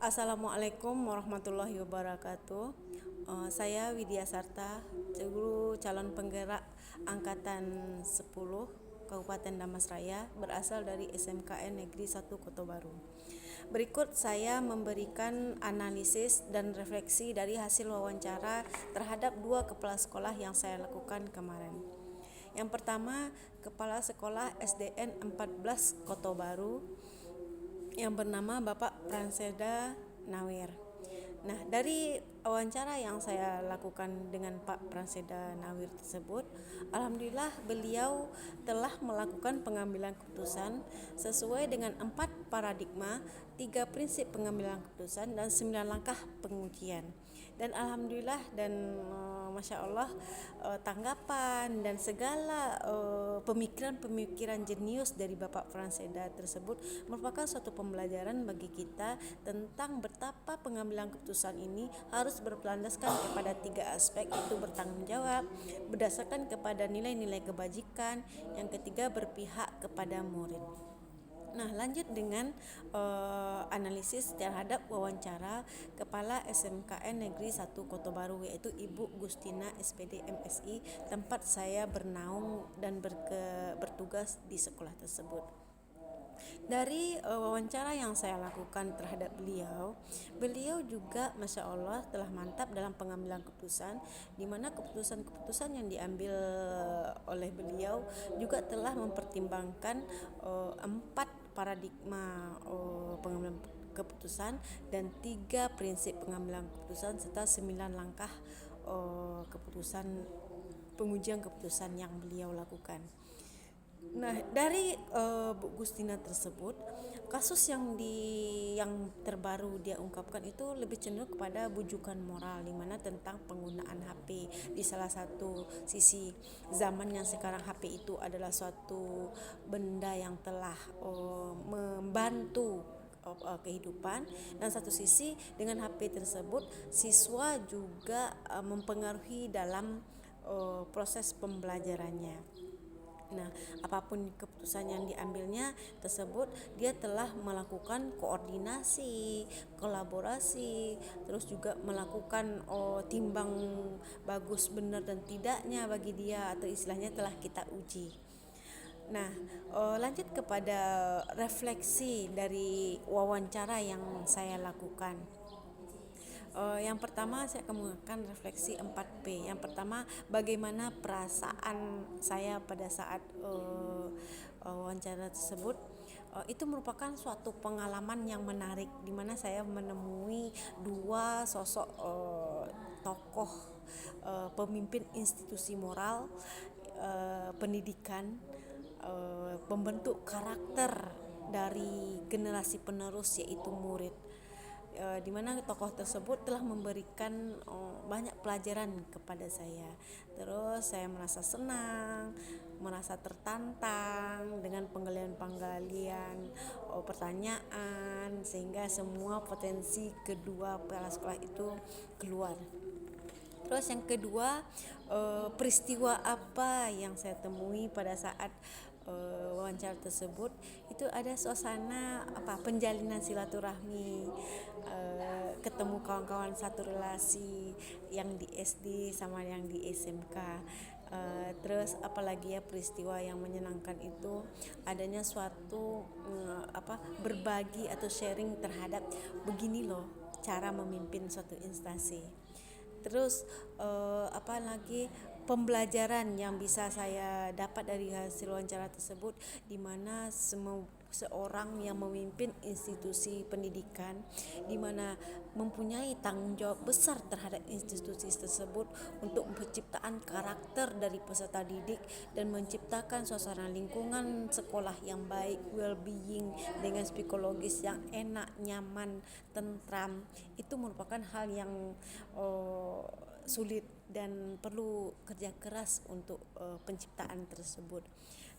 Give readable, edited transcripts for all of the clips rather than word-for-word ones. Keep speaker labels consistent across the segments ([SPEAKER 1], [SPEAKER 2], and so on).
[SPEAKER 1] Assalamualaikum warahmatullahi wabarakatuh. Saya Widya Sarta, guru calon penggerak Angkatan 10 Kabupaten Damasraya, berasal dari SMKN Negeri 1 Kota Baru. Berikut saya memberikan analisis dan refleksi dari hasil wawancara terhadap 2 kepala sekolah yang saya lakukan kemarin. Yang pertama, Kepala Sekolah SDN 14 Kota Baru yang bernama Bapak Pranseda Nawir. Nah, dari wawancara yang saya lakukan dengan Pak Pranseda Nawir tersebut, alhamdulillah beliau telah melakukan pengambilan keputusan sesuai dengan 4 paradigma, 3 prinsip pengambilan keputusan, dan 9 langkah pengujian. Dan alhamdulillah dan Masya Allah, tanggapan dan segala pemikiran-pemikiran jenius dari Bapak Pranseda tersebut merupakan suatu pembelajaran bagi kita tentang betapa pengambilan keputusan ini harus berlandaskan kepada 3 aspek, yaitu bertanggung jawab, berdasarkan kepada nilai-nilai kebajikan, yang ketiga berpihak kepada murid. Nah, lanjut dengan analisis terhadap wawancara Kepala SMKN Negeri 1 Kota Baru, yaitu Ibu Gustina SPD MSI, tempat saya bernaung dan bertugas di sekolah tersebut. Dari wawancara yang saya lakukan terhadap beliau juga Masya Allah telah mantap dalam pengambilan keputusan, di mana keputusan-keputusan yang diambil oleh beliau juga telah mempertimbangkan 4 paradigma pengambilan keputusan dan 3 prinsip pengambilan keputusan serta 9 langkah keputusan pengujian keputusan yang beliau lakukan. Nah, dari Bu Gustina tersebut, kasus yang terbaru dia ungkapkan itu lebih cenderung kepada bujukan moral, di mana tentang penggunaan HP. Di salah satu sisi, zaman yang sekarang HP itu adalah suatu benda yang telah membantu kehidupan, dan satu sisi dengan HP tersebut siswa juga mempengaruhi dalam proses pembelajarannya. Nah, apapun keputusan yang diambilnya tersebut, dia telah melakukan koordinasi, kolaborasi, terus juga melakukan timbang bagus, benar dan tidaknya bagi dia, atau istilahnya telah kita uji. Nah, lanjut kepada refleksi dari wawancara yang saya lakukan. Yang pertama, saya akan menggunakan refleksi 4P. Yang pertama, bagaimana perasaan saya pada saat wawancara tersebut. Itu merupakan suatu pengalaman yang menarik, di mana saya menemui 2 sosok tokoh pemimpin institusi moral, pendidikan, pembentuk karakter dari generasi penerus, yaitu murid. Di mana tokoh tersebut telah memberikan banyak pelajaran kepada saya. Terus saya merasa senang, merasa tertantang dengan penggalian-penggalian pertanyaan, sehingga semua potensi kedua kepala sekolah itu keluar. Terus yang kedua, peristiwa apa yang saya temui pada saat wawancara tersebut, itu ada suasana penjalinan silaturahmi, ketemu kawan-kawan satu relasi yang di SD sama yang di SMK. Terus apalagi ya, peristiwa yang menyenangkan itu adanya suatu berbagi atau sharing terhadap begini loh cara memimpin suatu instansi. Terus apalagi pembelajaran yang bisa saya dapat dari hasil wawancara tersebut, di mana seorang yang memimpin institusi pendidikan, di mana mempunyai tanggung jawab besar terhadap institusi tersebut untuk penciptaan karakter dari peserta didik dan menciptakan suasana lingkungan sekolah yang baik, well-being, dengan psikologis yang enak, nyaman, tentram. Itu merupakan hal yang sulit dan perlu kerja keras untuk penciptaan tersebut.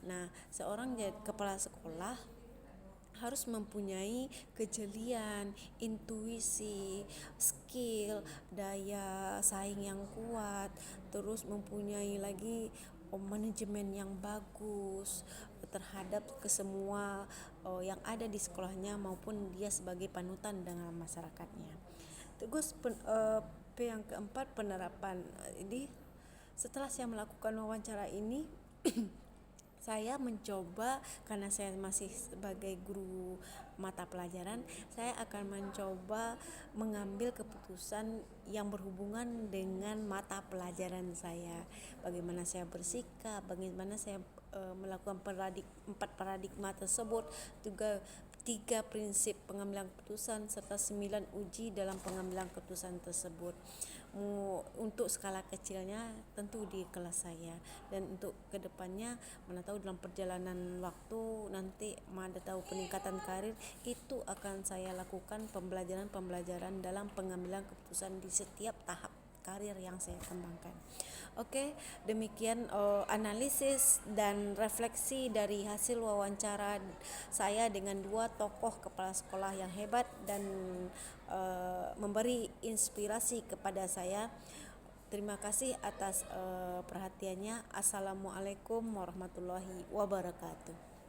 [SPEAKER 1] Nah, seorang kepala sekolah harus mempunyai kejelian, intuisi, skill, daya saing yang kuat, terus mempunyai lagi manajemen yang bagus, terhadap ke semua yang ada di sekolahnya maupun dia sebagai panutan dengan masyarakatnya. Terus yang keempat, penerapan. Jadi setelah saya melakukan wawancara ini saya mencoba, karena saya masih sebagai guru mata pelajaran, saya akan mencoba mengambil keputusan yang berhubungan dengan mata pelajaran saya. Bagaimana saya bersikap, bagaimana saya melakukan 4 paradigma tersebut, juga 3 prinsip pengambilan keputusan serta 9 uji dalam pengambilan keputusan tersebut. Untuk skala kecilnya tentu di kelas saya, dan untuk kedepannya mana tahu dalam perjalanan waktu nanti mana tahu peningkatan karir, itu akan saya lakukan pembelajaran dalam pengambilan keputusan di setiap tahap karir yang saya kembangkan. Oke, demikian analisis dan refleksi dari hasil wawancara saya dengan 2 tokoh kepala sekolah yang hebat dan memberi inspirasi kepada saya. Terima kasih atas perhatiannya. Assalamualaikum warahmatullahi wabarakatuh.